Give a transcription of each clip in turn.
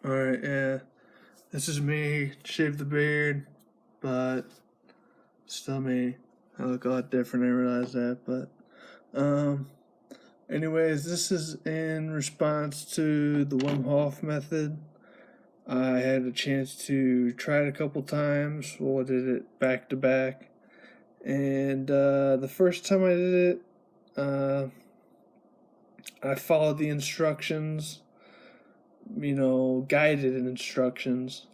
Alright, yeah. This is me, shave the beard, but still me. I look a lot different, I realize that, but um anyways, this is in response to the Wim Hof method. I had a chance to try it a couple times. Well, I did it back to back. And the first time I did it, I followed the instructions, guided instructions,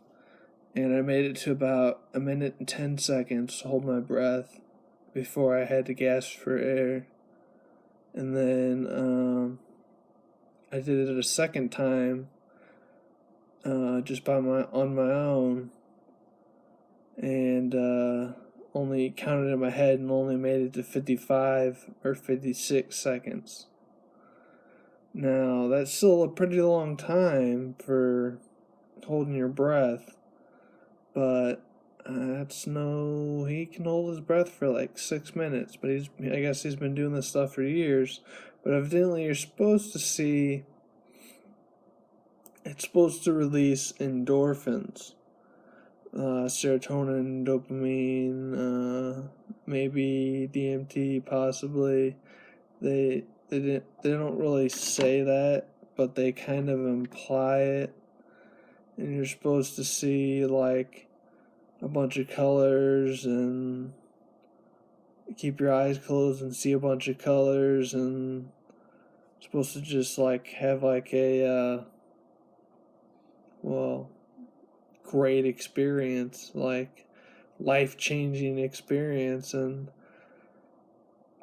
and I made it to about a minute and 10 seconds to hold my breath before I had to gasp for air. And then I did it a second time, just on my own, and only counted in my head and only made it to 55 or 56 seconds. Now that's still a pretty long time for holding your breath, but he can hold his breath for like 6 minutes, but I guess he's been doing this stuff for years. But evidently it's supposed to release endorphins, serotonin, dopamine, maybe DMT, possibly. They don't really say that, but they kind of imply it. And you're supposed to see like a bunch of colors and keep your eyes closed and see a bunch of colors, and supposed to just like have like a great experience, like life-changing experience. And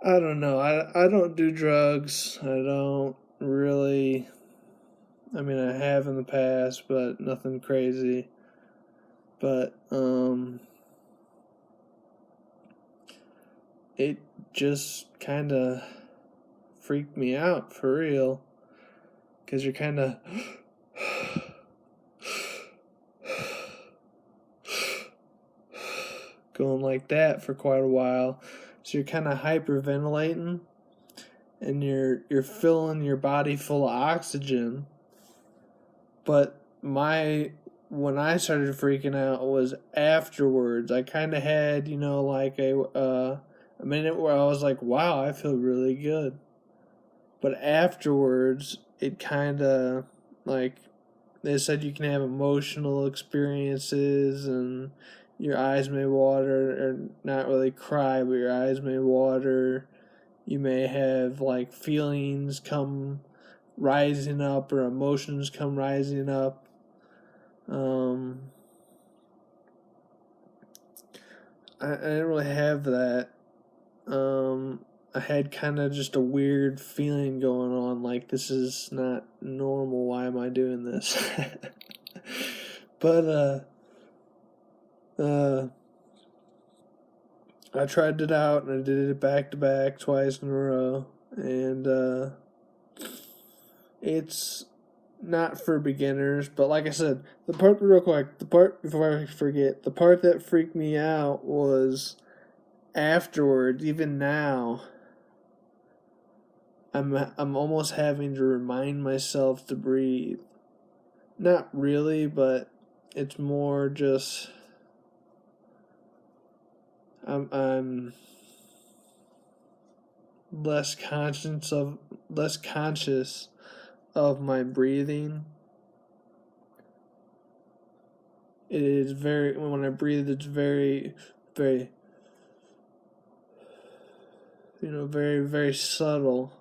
I don't know, I don't do drugs. I don't really. I mean, I have in the past, but nothing crazy. But it just kind of freaked me out for real, because you're kind of going like that for quite a while. So you're kind of hyperventilating, and you're filling your body full of oxygen. But when I started freaking out was afterwards. I kind of had, like a minute where I was like, wow, I feel really good. But afterwards, it kind of, like, they said you can have emotional experiences, and your eyes may water, or not really cry, but your eyes may water. You may have, like, feelings come rising up, or emotions come rising up. I didn't really have that. I had kind of just a weird feeling going on, like this is not normal. Why am I doing this? But I tried it out, and I did it back to back twice in a row, and it's not for beginners. But like I said, the part before I forget, the part that freaked me out was afterwards. Even now, I'm almost having to remind myself to breathe. Not really, but it's more just I'm less conscious of my breathing. It is when I breathe, it's very, very, very, very subtle.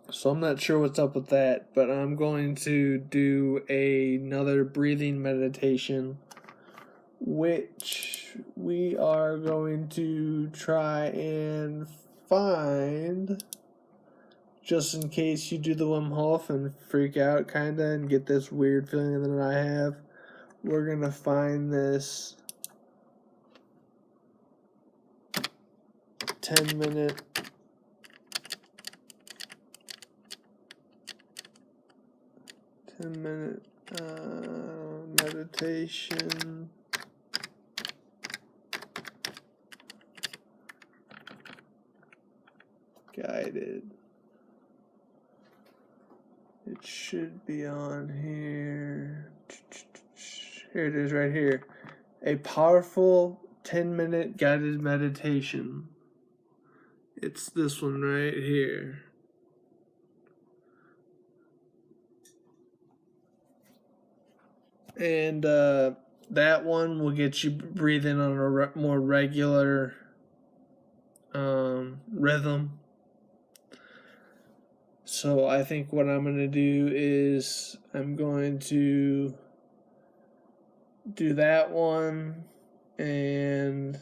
So I'm not sure what's up with that, but I'm going to do another breathing meditation, which we are going to try and find, just in case you do the Wim Hof and freak out kinda and get this weird feeling that I have. We're gonna find this 10-minute meditation. Guided. It should be on here. Here it is right here. A powerful 10-minute guided meditation. It's this one right here. And that one will get you breathing on a more regular rhythm. So I think what I'm going to do is I'm going to do that one and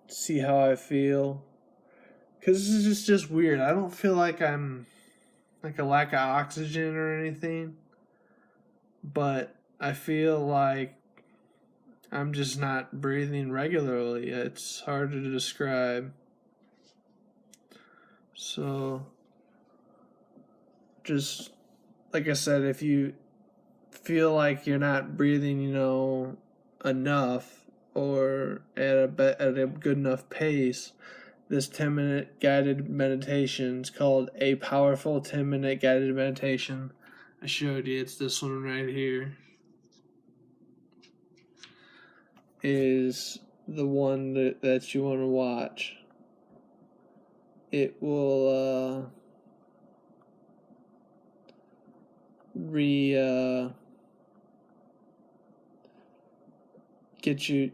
see how I feel. Because this is just weird. I don't feel like I'm like a lack of oxygen or anything. But I feel like I'm just not breathing regularly. It's hard to describe. So, just like I said, if you feel like you're not breathing, enough or at a good enough pace, this 10-minute guided meditation is called A Powerful 10-Minute Guided Meditation. I showed you, it's this one right here. Is the one that you want to watch. It will get you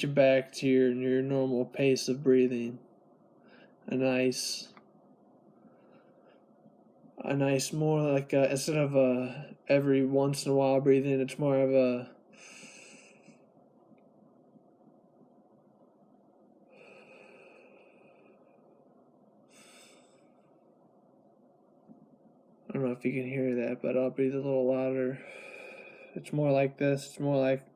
back to your normal pace of breathing. A nice more like instead of every once in a while breathing, it's more of a I don't know if you can hear that, but I'll breathe a little louder. It's more like this. It's more like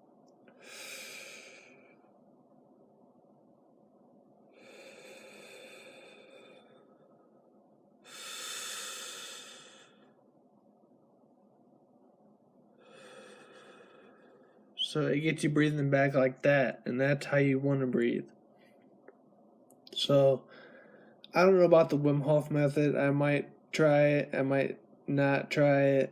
so it gets you breathing back like that, and that's how you want to breathe. So I don't know about the Wim Hof method. I might try it. I might not try it.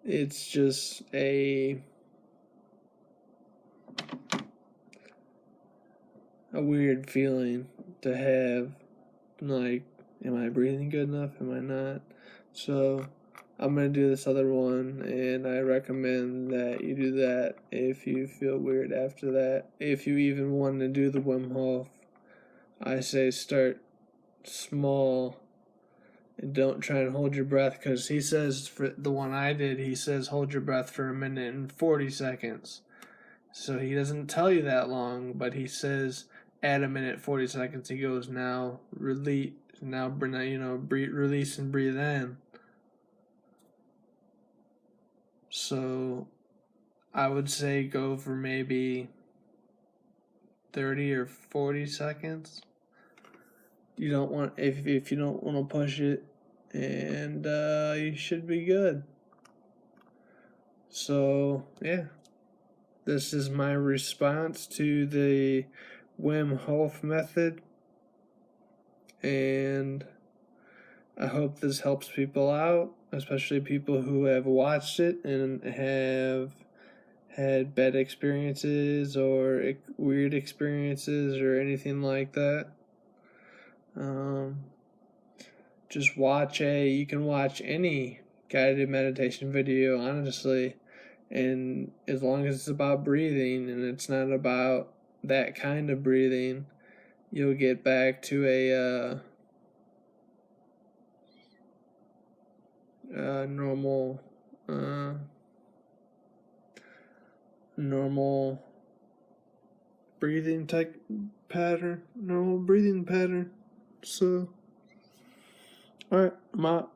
It's just a weird feeling to have. Like, am I breathing good enough? Am I not? So I'm going to do this other one, and I recommend that you do that if you feel weird after that. If you even want to do the Wim Hof, I say start small and don't try and hold your breath, because he says, for the one I did, he says hold your breath for 1:40. So he doesn't tell you that long, but he says at 1:40 he goes, now release, release and breathe in. So I would say go for maybe 30 or 40 seconds. You don't want, if you don't want to push it, and you should be good. So yeah, this is my response to the Wim Hof method, and I hope this helps people out, especially people who have watched it and have had bad experiences or weird experiences or anything like that. Just you can watch any guided meditation video, honestly, and as long as it's about breathing and it's not about that kind of breathing, you'll get back to a normal breathing pattern. So, alright, I'm out.